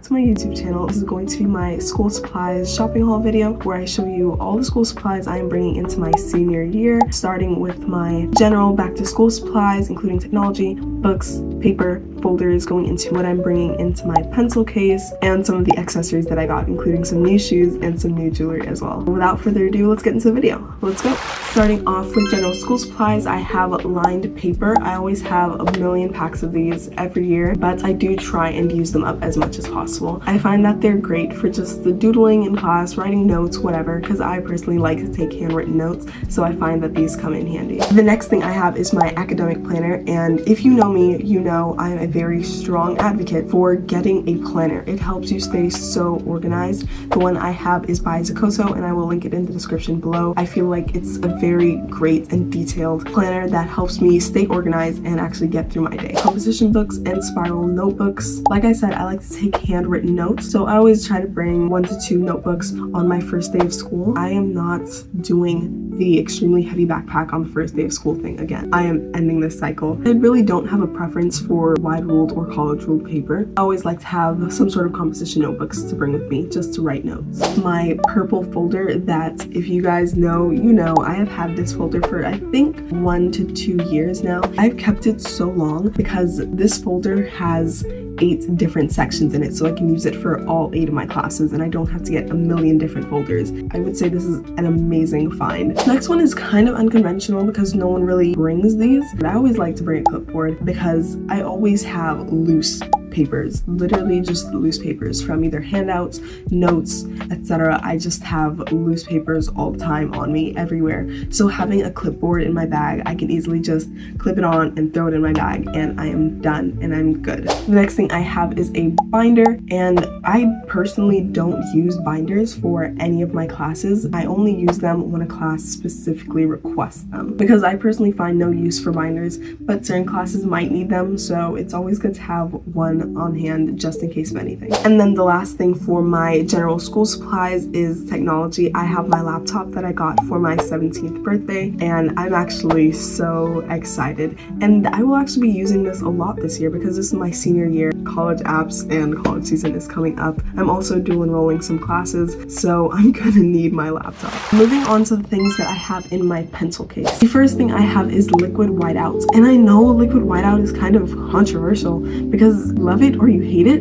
to my YouTube channel. This is going to be my school supplies shopping haul video where I show you all the school supplies I am bringing into my senior year, starting with my general back to school supplies, including technology, books, paper, folders, going into what I'm bringing into my pencil case, and some of the accessories that I got, including some new shoes and some new jewelry as well. Without further ado, let's get into the video. Let's go. Starting off with general school supplies, I have lined paper. I always have a million packs of these every year, but I do try and use them up as much as possible. I find that they're great for just the doodling in class, writing notes, whatever, because I personally like to take handwritten notes, so I find that these come in handy. The next thing I have is my academic planner, and if you know me, you know I'm a very strong advocate for getting a planner. It helps you stay so organized. The one I have is by Zacoso, and I will link it in the description below. I feel like it's a very great and detailed planner that helps me stay organized and actually get through my day. Composition books and spiral notebooks. Like I said, I like to take handwritten notes, so I always try to bring 1 to 2 notebooks on my first day of school. I am not doing the extremely heavy backpack on the first day of school thing again. I am ending this cycle. I really don't have a preference for wide ruled or college ruled paper. I always like to have some sort of composition notebooks to bring with me just to write notes. My purple folder that, if you guys know, you know, I have had this folder for I think 1 to 2 years now. I've kept it so long because this folder has 8 different sections in it, so I can use it for all 8 of my classes and I don't have to get a million different folders. I would say this is an amazing find. Next one is kind of unconventional because no one really brings these, but I always like to bring a clipboard because I always have loose papers, literally just loose papers from either handouts, notes, etc. I just have loose papers all the time on me everywhere. So having a clipboard in my bag, I can easily just clip it on and throw it in my bag and I am done and I'm good. The next thing I have is a binder, and I personally don't use binders for any of my classes. I only use them when a class specifically requests them because I personally find no use for binders, but certain classes might need them, so it's always good to have one on hand just in case of anything. And then the last thing for my general school supplies is technology. I have my laptop that I got for my 17th birthday and I'm actually so excited, and I will actually be using this a lot this year because this is my senior year. College apps and college season is coming up. I'm also dual enrolling some classes, so I'm gonna need my laptop. Moving on to the things that I have in my pencil case. The first thing I have is liquid whiteout, and I know liquid whiteout is kind of controversial because love it or you hate it,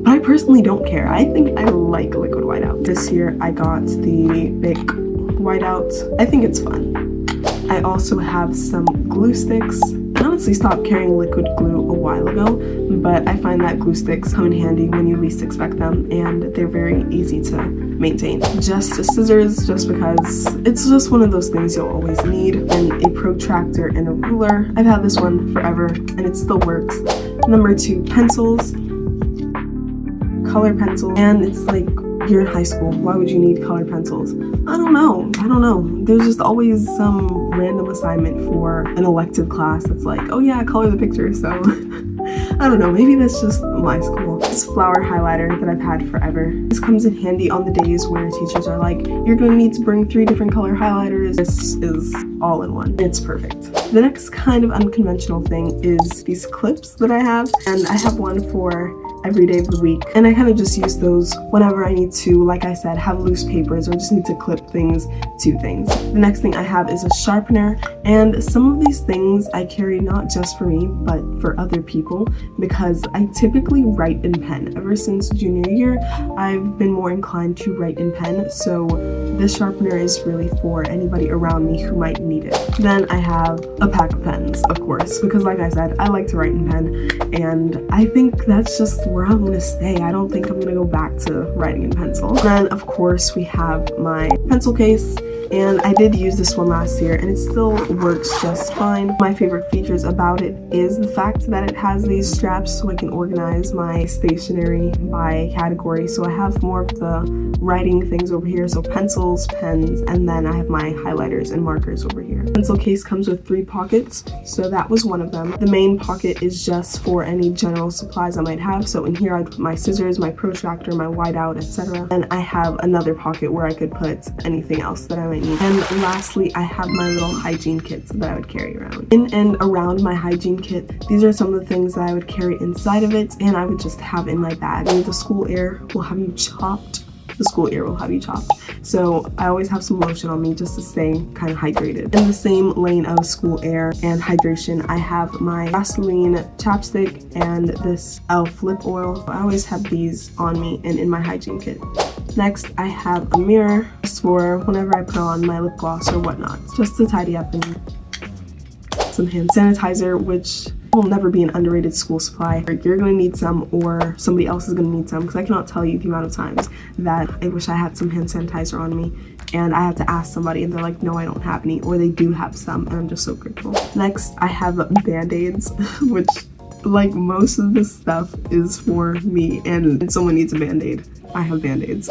but I personally don't care. I think I like liquid whiteout. This year I got the Bic whiteout. I think it's fun. I also have some glue sticks. I honestly stopped carrying liquid glue a while ago, but I find that glue sticks come in handy when you least expect them, and they're very easy to maintain. Just scissors, just because it's just one of those things you'll always need, and a protractor and a ruler. I've had this one forever, and it still works. Number 2, pencils, color pencil, and it's like, you're in high school, why would you need colored pencils? I don't know. There's just always some random assignment for an elective class that's like, oh yeah, color the picture, so I don't know, maybe that's just my school. This flower highlighter that I've had forever. This comes in handy on the days where teachers are like, you're gonna need to bring 3 different color highlighters. This is all in one. It's perfect. The next kind of unconventional thing is these clips that I have, and I have one for every day of the week, and I kind of just use those whenever I need to, like I said, have loose papers or just need to clip things to things. The next thing I have is a sharpener, and some of these things I carry not just for me but for other people because I typically write in pen. Ever since junior year I've been more inclined to write in pen, so this sharpener is really for anybody around me who might need it. Then I have a pack of pens, of course, because like I said, I like to write in pen, and I think that's just where I'm gonna stay. I don't think I'm gonna go back to writing in pencil. Then of course we have my pencil case, and I did use this one last year and it still works just fine. My favorite features about it is the fact that it has these straps so I can organize my stationery by category. So I have more of the writing things over here, so pencils, pens, and then I have my highlighters and markers over here. Pencil case comes with 3 pockets, so that was one of them. The main pocket is just for any general supplies I might have, so So in here I'd put my scissors, my protractor, my whiteout, etc. And I have another pocket where I could put anything else that I might need. And lastly, I have my little hygiene kits that I would carry around. In and around my hygiene kit, these are some of the things that I would carry inside of it and I would just have in my bag. And the school air will have you chopped. The school air will have you chopped. So I always have some lotion on me just to stay kind of hydrated. In the same lane of school air and hydration, I have my Vaseline chapstick and this e.l.f. lip oil. I always have these on me and in my hygiene kit. Next, I have a mirror just for whenever I put on my lip gloss or whatnot, just to tidy up, and some hand sanitizer, which will never be an underrated school supply. You're gonna need some, or somebody else is gonna need some, because I cannot tell you the amount of times that I wish I had some hand sanitizer on me and I had to ask somebody and they're like, no, I don't have any, or they do have some, and I'm just so grateful. Next, I have band-aids, which like most of this stuff is for me, and someone needs a band-aid. I have band-aids.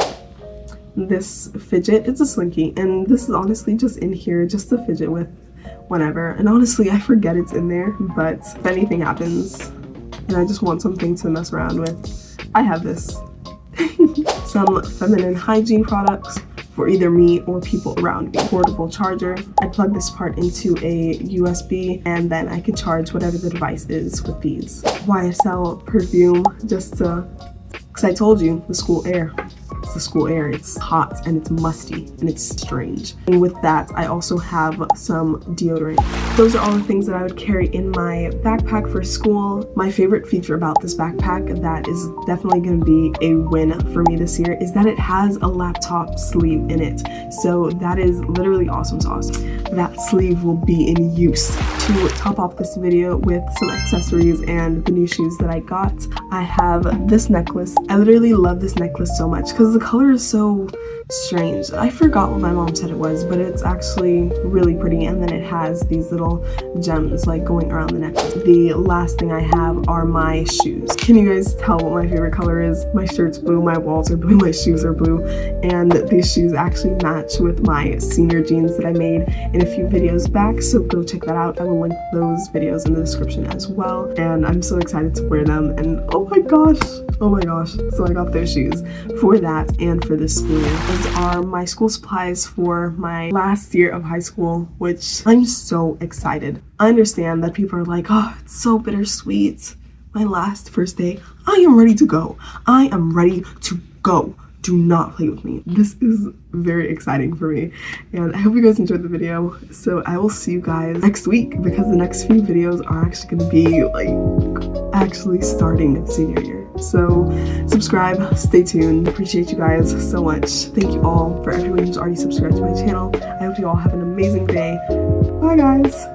This fidget, it's a slinky, and this is honestly just in here just to fidget with whenever, and honestly I forget it's in there, but if anything happens and I just want something to mess around with, I have this. Some feminine hygiene products for either me or people around me. Portable charger. I plug this part into a USB and then I could charge whatever the device is with these. YSL perfume, just to, because I told you, the school air. It's the school air. It's hot and it's musty and it's strange. And with that, I also have some deodorant. Those are all the things that I would carry in my backpack for school. My favorite feature about this backpack that is definitely going to be a win for me this year is that it has a laptop sleeve in it. So that is literally awesome sauce. That sleeve will be in use. To top off this video with some accessories and the new shoes that I got, I have this necklace. I literally love this necklace so much because the color is so strange. I forgot what my mom said it was, but it's actually really pretty, and then it has these little gems like going around the necklace. The last thing I have are my shoes. Can you guys tell what my favorite color is? My shirt's blue, my walls are blue, my shoes are blue, and these shoes actually match with my senior jeans that I made in a few videos back, so go check that out. I will link those videos in the description as well, and I'm so excited to wear them, and oh my gosh, so I got those shoes for that and for this school year. These are my school supplies for my last year of high school, which I'm so excited. I understand that people are like, oh, it's so bittersweet. My first day, I am ready to go. I am ready to go. Do not play with me. This is very exciting for me, and I hope you guys enjoyed the video. So I will see you guys next week, because the next few videos are actually going to be like actually starting senior year. So subscribe, stay tuned. Appreciate you guys so much. Thank you all for everyone who's already subscribed to my channel. I hope you all have an amazing day. Bye guys.